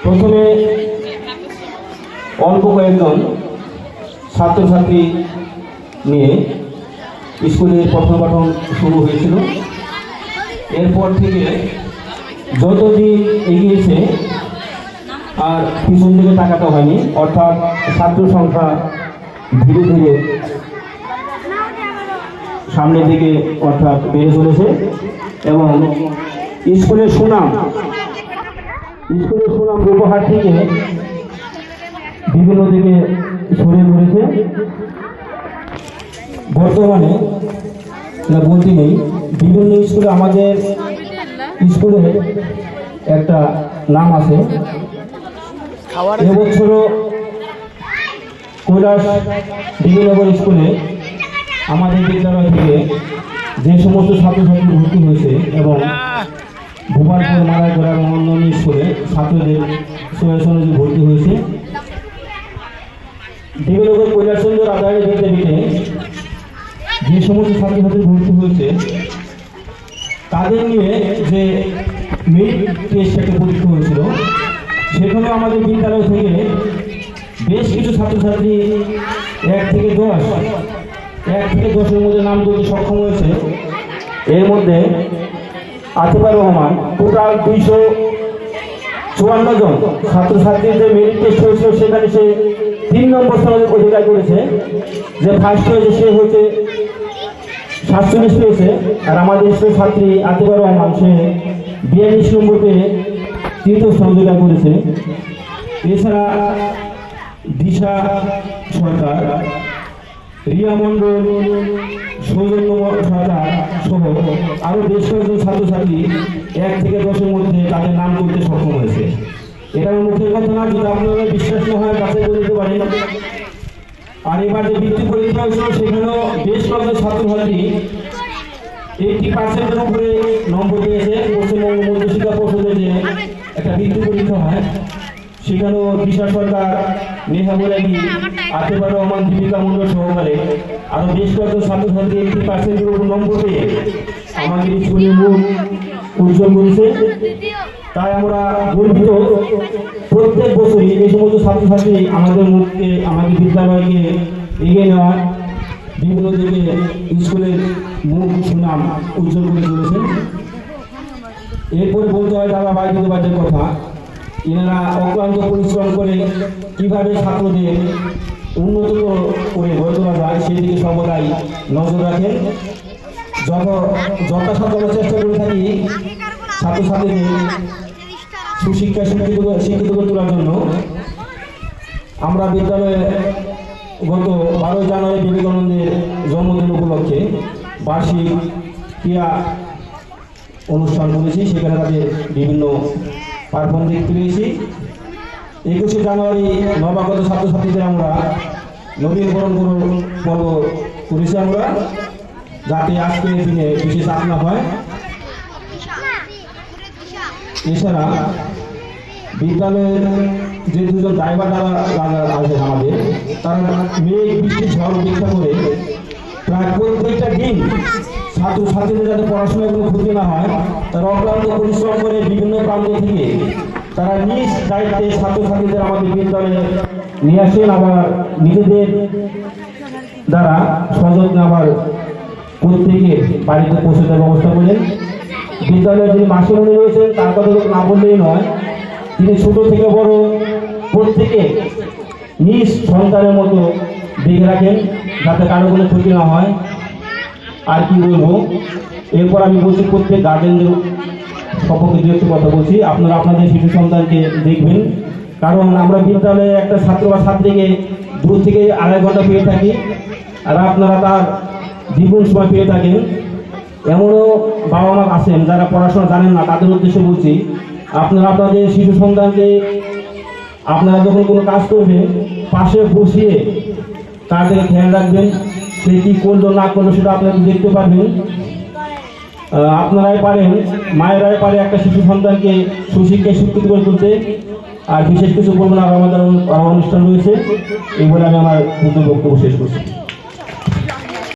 প্রথমে অল্প কয়েকজন ছাত্রছাত্রী নিয়ে স্কুলের পঠন পাঠন শুরু হয়েছিল। এরপর থেকে যতদিন এগিয়েছে আর পিছন দিকে তাকাতে হয়নি, অর্থাৎ ছাত্র সংখ্যা ধীরে ধীরে সামনের দিকে অর্থাৎ বেড়ে চলেছে এবং স্কুলের সুনাম উপহার থেকে বিভিন্ন দিকে ছড়িয়ে পড়েছে। বর্তমানে বলতে নেই, বিভিন্ন স্কুলে আমাদের স্কুলের একটা নাম আছে। এবছরও কৈলাস ডিগ্রিনগর স্কুলে আমাদের বিদ্যালয় থেকে যে সমস্ত ছাত্রছাত্রী ভর্তি হয়েছে এবং ভোপালপুর মারাইগড়া এবং অন্যান্য স্কুলে ছাত্রদের চয়েস অনুযায়ী ভর্তি হয়েছে। ডিগ্রিনগর কৈলাসচন্দ্র আদায় বিদ্যাপীঠে যে সমস্ত ছাত্রছাত্রী ভর্তি হয়েছে তাদের নিয়ে যে মেরিট টেস্ট একটা পরীক্ষা হয়েছিল, সেখানে আমাদের বিদ্যালয় থেকে বেশ কিছু ছাত্রছাত্রী 1 থেকে 10-এর মধ্যে নাম তুলতে সক্ষম হয়েছে। এর মধ্যে আতিফুর রহমান টোটাল 254 জন ছাত্রছাত্রীদের মেরিট টেস্ট হয়েছিল, সেখানে সে 3 নম্বর স্থানে অধিকার করেছে। যে ফার্স্ট হয়েছে সে হচ্ছে 47 পেয়েছে, আর আমাদের স্কুলের ছাত্রী আতিফুর রহমান সে 42 নম্বর পেয়ে 3য় স্থান অধিকার করেছে। এছাড়া দিশা সরকার, রিয়া মণ্ডল, সৌজন্য সরকার সহ আরও বেশ কয়েকজন ছাত্রছাত্রী 1 থেকে 10-এর মধ্যে তাদের নাম করতে সক্ষম হয়েছে। এটা আমার মুখের কথা না, যদি আপনারা বিশ্বাস না হয় কাছে বলতে পারেন। আর এবার যে বৃত্তি পরীক্ষা হয়েছিল সেখানেও বেশ কয়েকজন ছাত্রছাত্রী 80%-এর উপরে নম্বর পেয়েছে। পশ্চিমবঙ্গ মধ্যশিক্ষা পর্ষদের যে একটা বৃত্তি পরীক্ষা হয় সেখানেও দিশা সরকার, নেহা মোরাগি, আতিফুর রহমান, দীপিকা মণ্ডল সহকারে আরও বেশ কয়েকজন ছাত্রছাত্রী 80%-এর উপর নম্বর পেয়ে আমাদের স্কুলের মুখ উজ্জ্বল করেছে। তাই আমরা গর্বিত। প্রত্যেক বছরই এই সমস্ত ছাত্রছাত্রী আমাদের বিদ্যালয়কে এগিয়ে নেওয়ার বিভিন্ন দিকে স্কুলের মুখ সুনাম উজ্জ্বল করে তুলেছে। এরপরে বলতে হয় দাদা ভাই দিদিভাইদের কথা। এনারা অক্লান্ত পরিশ্রম করে কীভাবে ছাত্রদের উন্নত করে গড়ে তোলা যায় সেদিকে সর্বদাই নজর রাখেন। যথাসাধ্য চেষ্টা করে থাকি ছাত্রছাত্রীদের সুশিক্ষা শিক্ষিত করে তোলার জন্য। আমরা বিদ্যালয়ে গত 12 জানুয়ারি বিবেকানন্দের জন্মদিন উপলক্ষে বার্ষিক ক্রীড়া অনুষ্ঠান করেছি। সেখানে তাদের বিভিন্ন পারফর্ম দেখতে পেয়েছি। 21শে জানুয়ারি নবাগত ছাত্রছাত্রীদের আমরা নবীনবরণ পর্ব করেছি আমরা, যাতে আজকের দিনে বিশেষ চাপ না হয়। এছাড়া বিদ্যালয়ের যে 2জন ড্রাইভার আছে আমাদের, তারা মেঘ বৃষ্টি ঝড় উপেক্ষা করে প্রায় প্রত্যেকটা দিন ছাত্রছাত্রীদের যাতে পড়াশোনায় কোনো ক্ষতি না হয় তারা অক্লান্ত পরিশ্রম করে বিভিন্ন প্রান্ত থেকে তারা নিজ দায়িত্বে ছাত্রছাত্রীদের আমাদের বিদ্যালয়ে নিয়ে আসেন। আবার নিজেদের দ্বারা সযত্নে আবার প্রত্যেকের বাড়িতে পৌঁছে দেওয়ার ব্যবস্থা করেন। বিদ্যালয়ে যিনি মাস্টারমণি রয়েছেন তার কথা না বললেই নয়, তিনি ছোট থেকে বড় প্রত্যেকে নিজ সন্তানের মতো দেখে রাখেন যাতে কারো কোনো ক্ষতি না হয়। আর কি বলবো, এরপর আমি বলছি প্রত্যেক গার্জেনদের সপক্ষে দু একটু কথা বলছি। আপনারা আপনাদের শিশু সন্তানকে দেখবেন, কারণ আমরা বিদ্যালয়ে একটা ছাত্র বা ছাত্রীকে দূর থেকে 2.5 ঘন্টা পেয়ে থাকি, আর আপনারা তার জীবন সময় পেয়ে থাকেন। এমনও বাবা মা আছেন যারা পড়াশোনা জানেন না, তাদের উদ্দেশ্যে বলছি আপনারা আপনাদের শিশু সন্তানকে আপনারা যখন কোনো কাজ করবেন পাশে বসিয়ে তার দিকে খেয়াল রাখবেন। সে কী করলো না করলো সেটা আপনারা দেখতে পারবেন। আপনারাই পারেন, মায়েরাই পারে একটা শিশু সন্তানকে সুশিক্ষায় শিক্ষিত করে তুলতে। আর বিশেষ কিছু বলবো না, আমাদের অনুষ্ঠান রয়েছে। এই বলে আমি আমার বক্তব্য শেষ করছি।